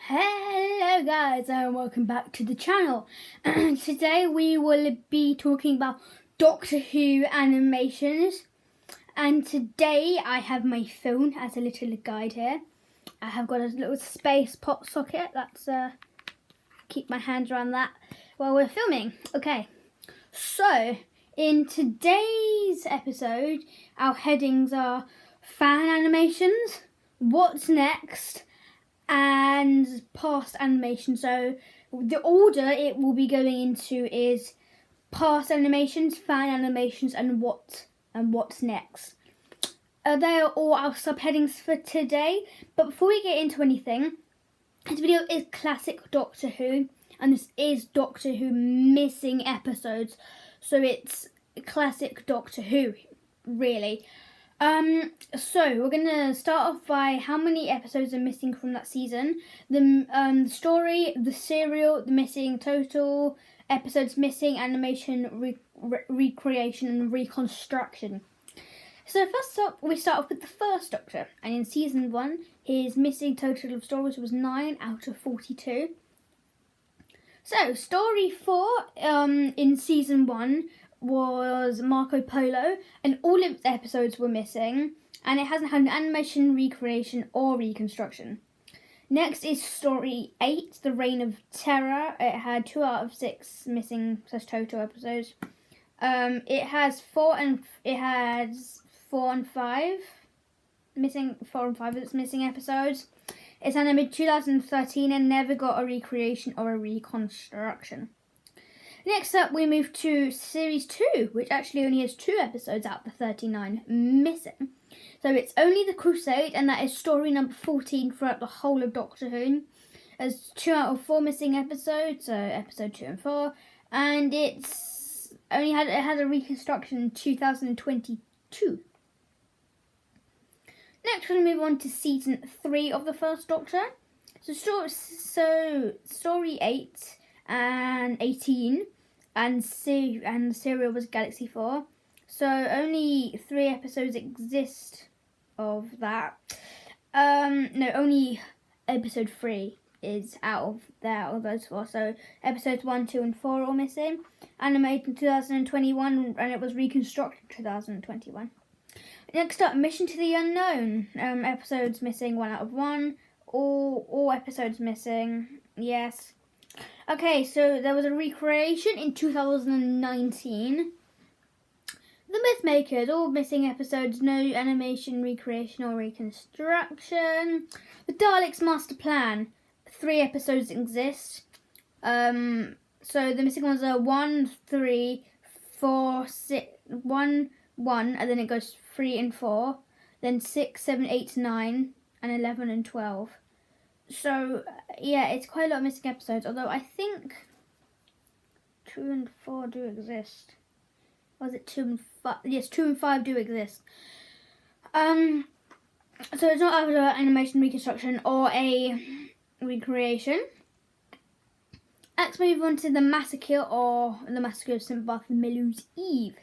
Hello guys and welcome back to the channel. Today we will be talking about Doctor Who animations, and today I have my phone as a little guide here. I have got a little space pop socket, that's keep my hands around that while we're filming. Okay, so in today's episode our headings are fan animations, what's next, and past animation. So the order it will be going into is past animations, fan animations, and what's next. They are all our subheadings for today. But before we get into anything, this video is classic Doctor Who, and this is Doctor Who missing episodes. So it's classic Doctor Who, really. So we're gonna start off by how many episodes are missing from that season, the story, the serial, the missing total, episodes missing, animation, recreation, and reconstruction. So first up, we start off with the first Doctor, and in season 1, his missing total of stories was 9 out of 42. So story 4, in season 1. Was Marco Polo, and all of its episodes were missing, and it hasn't had an animation, recreation, or reconstruction. Next is story 8, The Reign of Terror. It had 2 out of 6 missing total episodes. It has 4 and 5 missing. 4 and 5 of its missing episodes. It's animated 2013 and never got a recreation or a reconstruction. Next up, we move to Series 2, which actually only has 2 episodes out of the 39 missing. So it's only The Crusade, and that is story number 14 throughout the whole of Doctor Who. There's 2 out of 4 missing episodes, so episode 2 and 4. And it had a reconstruction in 2022. Next, we're going to move on to Season 3 of the first Doctor. So story 8 and 18, and the serial was Galaxy 4. So only 3 episodes exist of that. Only episode 3 is out of those 4. So episodes 1, 2, and 4 are all missing. Animated in 2021, and it was reconstructed in 2021. Next up, Mission to the Unknown. Episodes missing 1 out of 1. All episodes missing. Yes. Okay, so there was a recreation in 2019. The Mythmakers, all missing episodes, no animation, recreation, or reconstruction. The Daleks Master Plan, 3 episodes exist. So the missing ones are 1, 3, 4, 6, 1, 1, and then it goes 3 and 4, then 6, 7, 8, 9, and 11 and 12. So, yeah, it's quite a lot of missing episodes, although I think 2 and 4 do exist. Or is it 2 and 5? Yes, 2 and 5 do exist. So it's not either animation, reconstruction, or a recreation. Let's move on to The Massacre, or The Massacre of St. Bartholomew's Eve.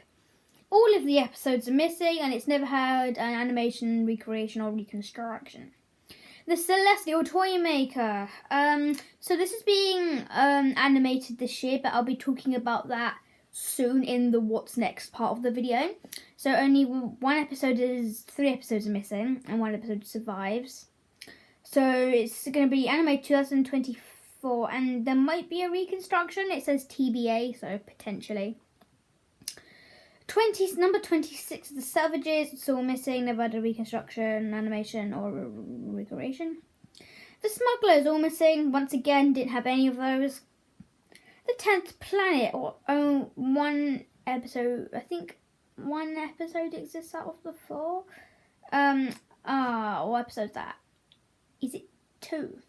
All of the episodes are missing, and it's never had an animation, recreation, or reconstruction. The Celestial Toymaker. So this is being animated this year, but I'll be talking about that soon in the what's next part of the video. So only 3 episodes are missing, and 1 episode survives. So it's going to be animated 2024, and there might be a reconstruction. It says TBA, so potentially. Number 26, The Savages. It's all missing. Never had a reconstruction, animation, or recreation. The Smugglers, all missing. Once again, didn't have any of those. The 10th Planet, or 1 episode. I think 1 episode exists out of the 4. What episode's that? Is it 2?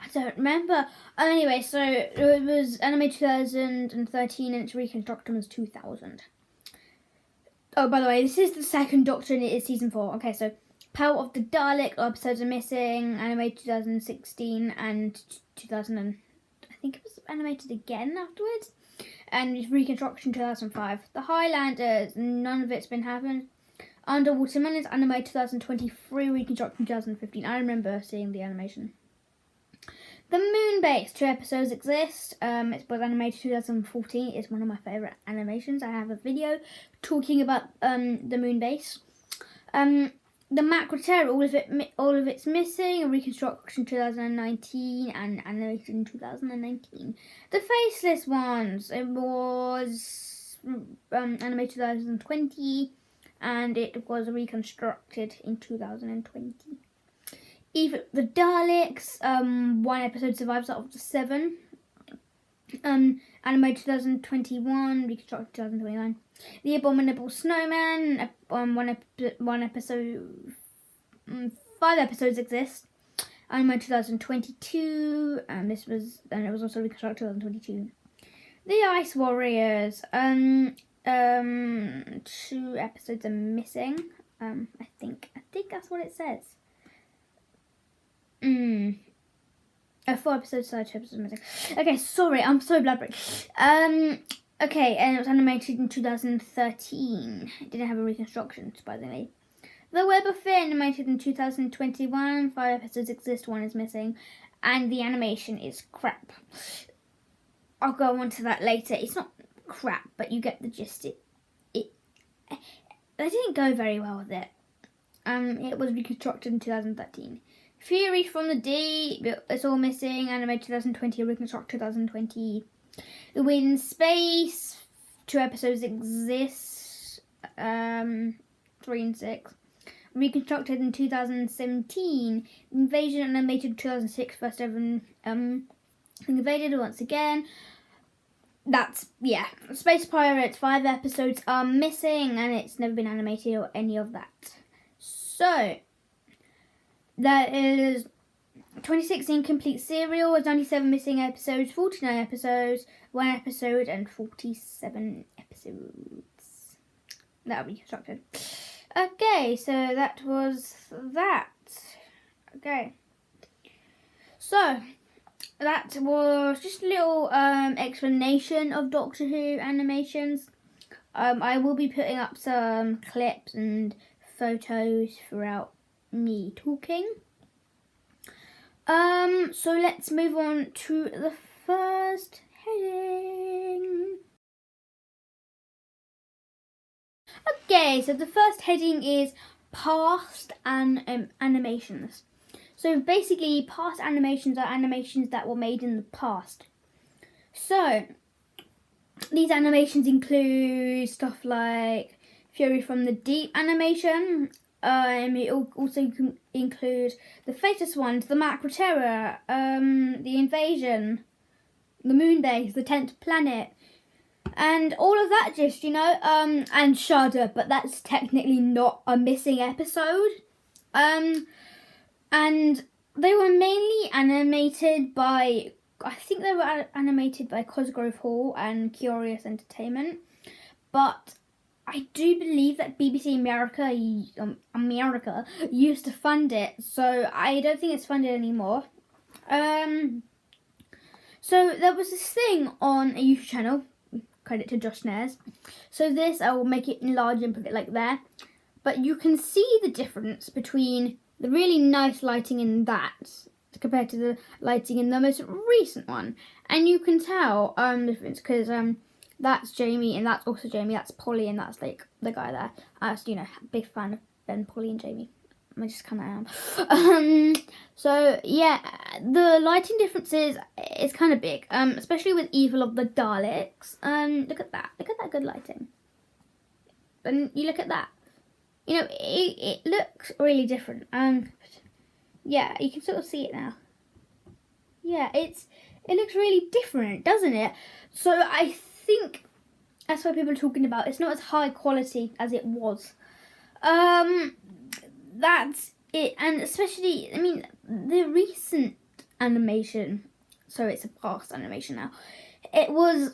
I don't remember. Anyway, so it was animated 2013 and its reconstruction was 2000. Oh, by the way, this is the second Doctor and it is season 4. Okay, so Power of the Dalek, all episodes are missing. Animated 2016 and 2000. I think it was animated again afterwards. And reconstruction 2005. The Highlanders, none of it's been happened. Underwater Melons, animated 2023, reconstruction 2015. I remember seeing the animation. The Moonbase, 2 episodes exist. It was animated 2014. It's one of my favourite animations. I have a video talking about the Moonbase. The Macroterra, all of it's missing. Reconstruction 2019 and animation in 2019. The Faceless ones, it was animated 2020 and it was reconstructed in 2020. Even the Daleks, 1 episode survives out of the 7. Animated 2021, reconstructed 2029. The Abominable Snowman, 1 episode, 5 episodes exist. Animated 2022, and it was also reconstructed 2022. The Ice Warriors, 2 episodes are missing. I think that's what it says. 4 episodes, 2 episodes missing. Okay, sorry, I'm so blabbery. Okay, and it was animated in 2013. It didn't have a reconstruction, surprisingly. The Web of Fear, animated in 2021. 5 episodes exist, 1 is missing. And the animation is crap. I'll go on to that later. It's not crap, but you get the gist. They didn't go very well with it. It was reconstructed in 2013. Fury from the Deep, it's all missing. Animated 2020, reconstructed 2020. The Wind Space, 2 episodes exist. 3 and 6. Reconstructed in 2017. Invasion animated 2006, first ever invaded once again. Space Pirates, 5 episodes are missing and it's never been animated or any of that. So, that is 26 incomplete serial with 97 missing episodes, 49 episodes, 1 episode and 47 episodes. That'll be constructed. Okay, so that was that. Okay. So, that was just a little explanation of Doctor Who animations. I will be putting up some clips and photos throughout me talking. So let's move on to the first heading. Okay, so the first heading is past and animations. So basically, past animations are animations that were made in the past. So these animations include stuff like Fury from the Deep animation. It also can include the Faceless ones, the Macroterra, the Invasion, the Moonbase, the 10th Planet, and all of that just, and Shudder, but that's technically not a missing episode. And they were mainly animated by, I think they were animated by Cosgrove Hall and Curious Entertainment, but I do believe that BBC America used to fund it, so I don't think it's funded anymore. So there was this thing on a YouTube channel, credit to Josh Nares. So this, I will make it enlarge and put it like there. But you can see the difference between the really nice lighting in that compared to the lighting in the most recent one. And you can tell the difference because that's Jamie and that's also Jamie. That's Polly and that's like the guy there. I was, big fan of Ben, Polly and Jamie. I just kind of am. So yeah, the lighting differences is kind of big, especially with Evil of the Daleks. Look at that good lighting. And you look at that, it looks really different. Yeah, you can sort of see it now. Yeah, it looks really different, doesn't it? So I think that's why people are talking about it's not as high quality as it was. That's it, and especially, the recent animation, so it's a past animation now, it was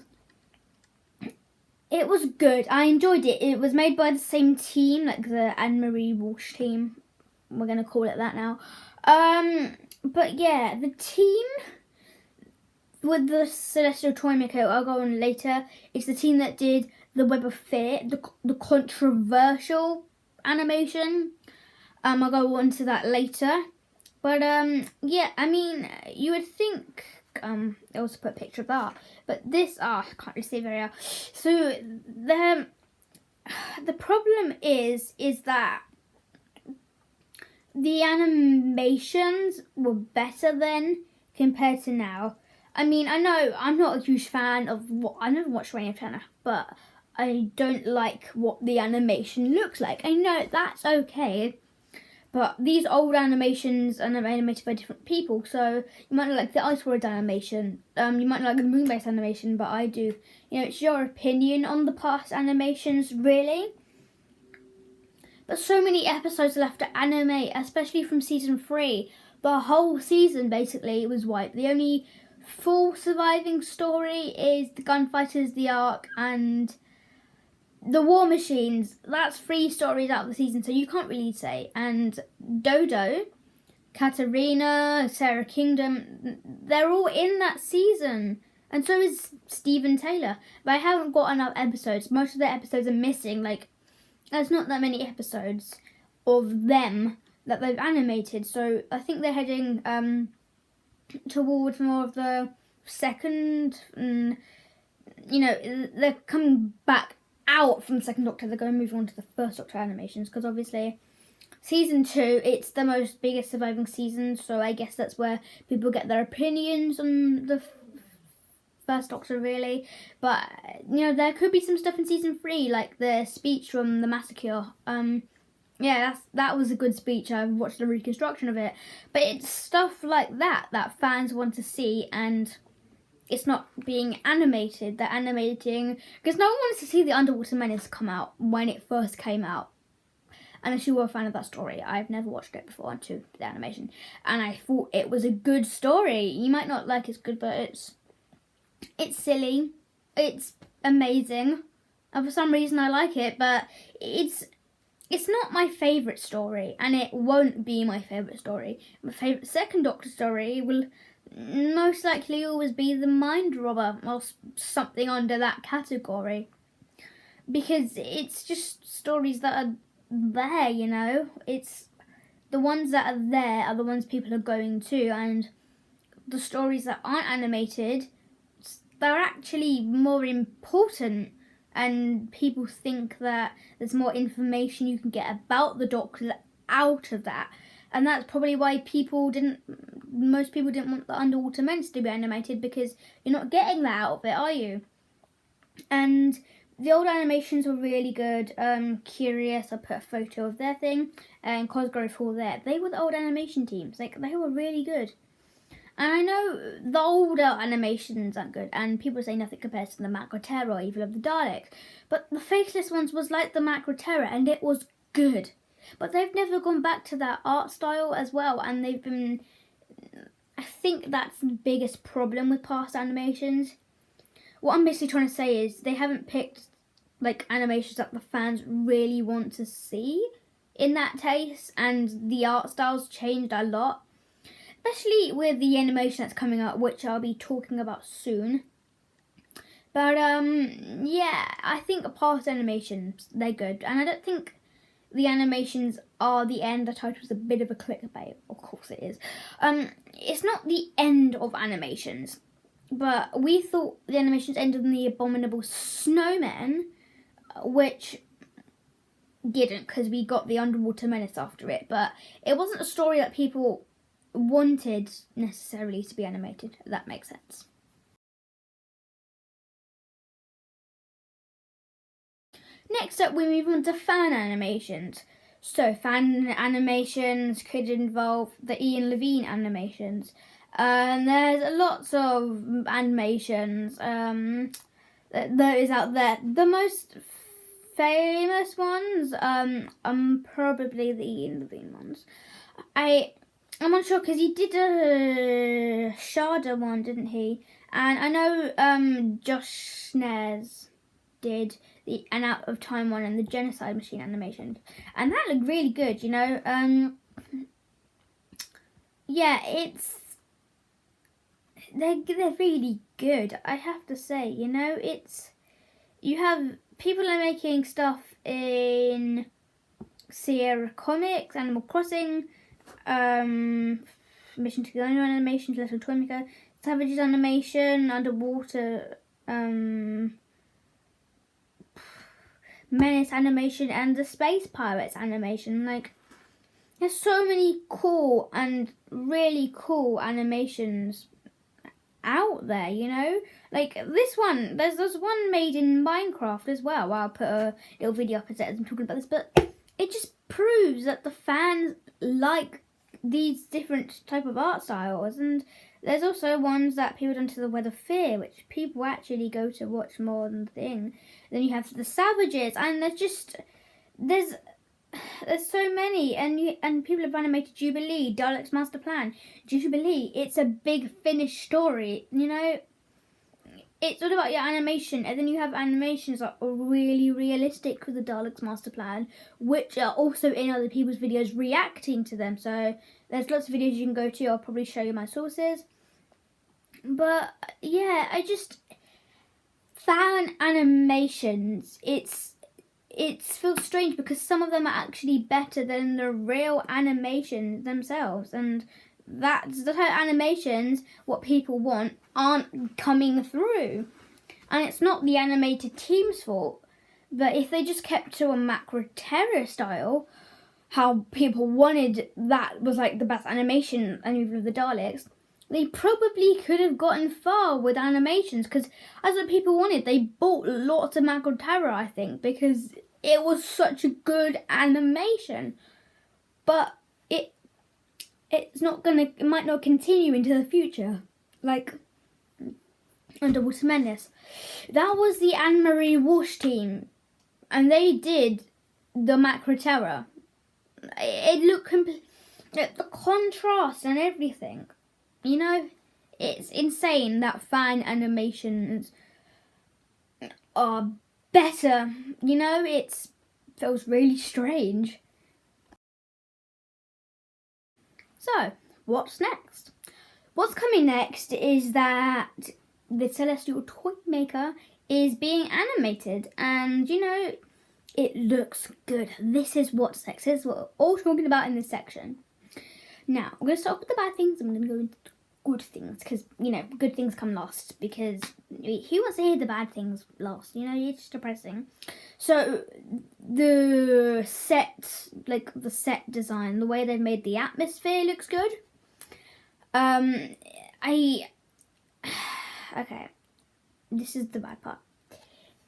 good. I enjoyed it. It was made by the same team, like the Anne-Marie Walsh team. We're going to call it that now. But yeah, the team with the Celestial Toymaker, I'll go on later, it's the team that did the Web of Fear, the controversial animation. I'll go on to that later. But yeah, I mean, you would think I also put a picture of that, but this I can't really see very well. So the problem is that the animations were better then compared to now. I mean, I know I'm not a huge fan of I never watched Rain of China, but I don't like what the animation looks like. I know that's okay, but these old animations are animated by different people, so you might not like the Ice World animation, you might not like the Moonbase animation, but I do. You know, it's your opinion on the past animations, really. But so many episodes left to animate, especially from season 3. The whole season basically was wiped. The only full surviving story is the Gunfighters, the Ark, and the War Machines. That's 3 stories out of the season, so you can't really say. And Dodo, Katarina, Sarah Kingdom, they're all in that season. And so is Steven Taylor. But I haven't got enough episodes. Most of the episodes are missing. Like, there's not that many episodes of them that they've animated. So I think they're heading towards more of the second. You know, they're coming back out from the second Doctor. They're going to move on to the first Doctor animations, because obviously season 2, it's the most biggest surviving season, so I guess that's where people get their opinions on the first Doctor, really. But you know, there could be some stuff in season 3, like the speech from the Massacre. Yeah, that was a good speech. I've watched a reconstruction of it, but it's stuff like that fans want to see, and it's not being animated. They're animating because no one wants to see the Underwater Menace come out when it first came out. Unless you were a fan of that story. I've never watched it before until the animation, and I thought it was a good story. You might not like it's good, but it's silly. It's amazing. And for some reason I like it, but it's not my favourite story, and it won't be my favourite story. My favourite second Doctor story will most likely always be The Mind Robber, or something under that category. Because it's just stories that are there, you know. It's the ones that are there are the ones people are going to, and the stories that aren't animated, they're actually more important, and people think that there's more information you can get about the Doctor out of that. And that's probably why most people didn't want the Underwater Menace to be animated, because you're not getting that out of it, are you? And the old animations were really good. Curious, I put a photo of their thing, and Cosgrove Hall there. They were the old animation teams. Like, they were really good. And I know the older animations aren't good, and people say nothing compares to the Macra Terror or Evil of the Daleks. But the Faceless ones was like the Macra Terror, and it was good. But they've never gone back to that art style as well, and they've been... I think that's the biggest problem with past animations. What I'm basically trying to say is they haven't picked like animations that the fans really want to see in that taste, and the art styles changed a lot. Especially with the animation that's coming up, which I'll be talking about soon. But yeah, I think past animations, they're good. And I don't think the animations are the end. The title's a bit of a clickbait. Of course it is. It's not the end of animations. But we thought the animations ended in The Abominable Snowmen, which didn't, because we got The Underwater Menace after it. But it wasn't a story that people wanted necessarily to be animated, if that makes sense. Next up, we move on to fan animations. So, fan animations could involve the Ian Levine animations. And there's lots of animations those out there. The most famous ones probably the Ian Levine ones. I'm not sure, because he did a Shada one, didn't he? And I know Josh Snares did an Out of Time one and the Genocide Machine animation, and that looked really good, you know. Yeah, they're really good, I have to say, you know. You have people are making stuff in Sierra Comics, Animal Crossing, Mission to the Unknown Animation, Little Toymaker, Savages Animation, Underwater, Menace Animation, and the Space Pirates Animation. Like, there's so many cool and really cool animations out there, you know? Like this one, there's one made in Minecraft as well. I'll put a little video up as I'm talking about this, but it just proves that the fans like these different type of art styles, and there's also ones that people done to the Weather Fear, which people actually go to watch more than the thing. Then you have the Savages, and there's so many, and people have animated Jubilee, Dalek's Master Plan, Jubilee. It's a big Finnish story, you know. It's all about your animation, and then you have animations that are really realistic with the Dalek's Master Plan, which are also in other people's videos reacting to them. So there's lots of videos you can go to. I'll probably show you my sources. But yeah, I just fan animations. It feels strange because some of them are actually better than the real animations themselves, and that's the type of animations what people want aren't coming through. And it's not the animated team's fault, but if they just kept to a Macro Terror style, how people wanted, that was like the best animation and even of the Daleks, they probably could have gotten far with animations, because as what people wanted, they bought lots of Macro Terror, I think, because it was such a good animation. But it might not continue into the future. Like Underwater Menace, that was the Anne-Marie Walsh team, and they did the Macro Terror. It looked the contrast and everything, you know, it's insane that fan animations are better, you know. It feels really strange. So, what's next? What's coming next is that the Celestial Toymaker is being animated, and you know, it looks good. This is what's next. This is what we're all talking about in this section. Now, I'm going to start with the bad things. I'm going to go into good things, because, you know, good things come last, because who wants to hear the bad things last? You know, it's just depressing. So, the set design, the way they've made the atmosphere looks good. Okay, this is the bad part.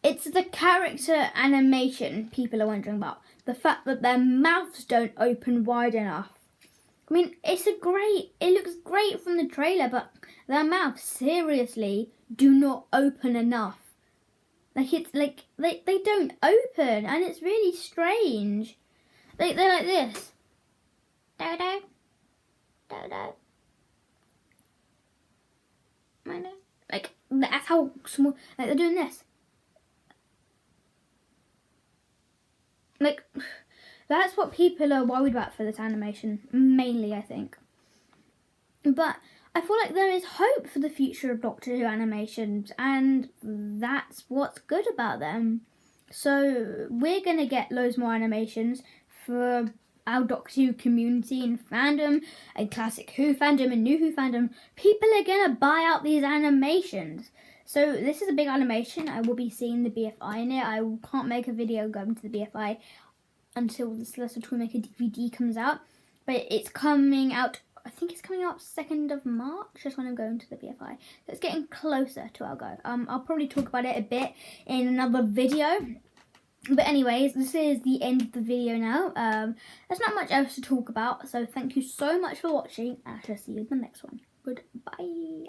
It's the character animation people are wondering about. The fact that their mouths don't open wide enough. I mean, it looks great from the trailer, but their mouths seriously do not open enough. Like, it's like, they don't open, and it's really strange. They're like this. Dodo. Dodo. Like, that's how small, like, they're doing this. Like, that's what people are worried about for this animation, mainly, I think. But I feel like there is hope for the future of Doctor Who animations, and that's what's good about them. So we're going to get loads more animations for our Doctor Who community and fandom, and classic Who fandom and new Who fandom. People are going to buy out these animations. So this is a big animation. I will be seeing the BFI in it. I can't make a video going to the BFI until the Celestial Toymaker DVD comes out. But it's coming out, I think it's coming out 2nd of March, just when I'm going to the BFI. So it's getting closer to our go. I'll probably talk about it a bit in another video. But anyways, this is the end of the video now. There's not much else to talk about. So thank you so much for watching. I shall see you in the next one. Goodbye.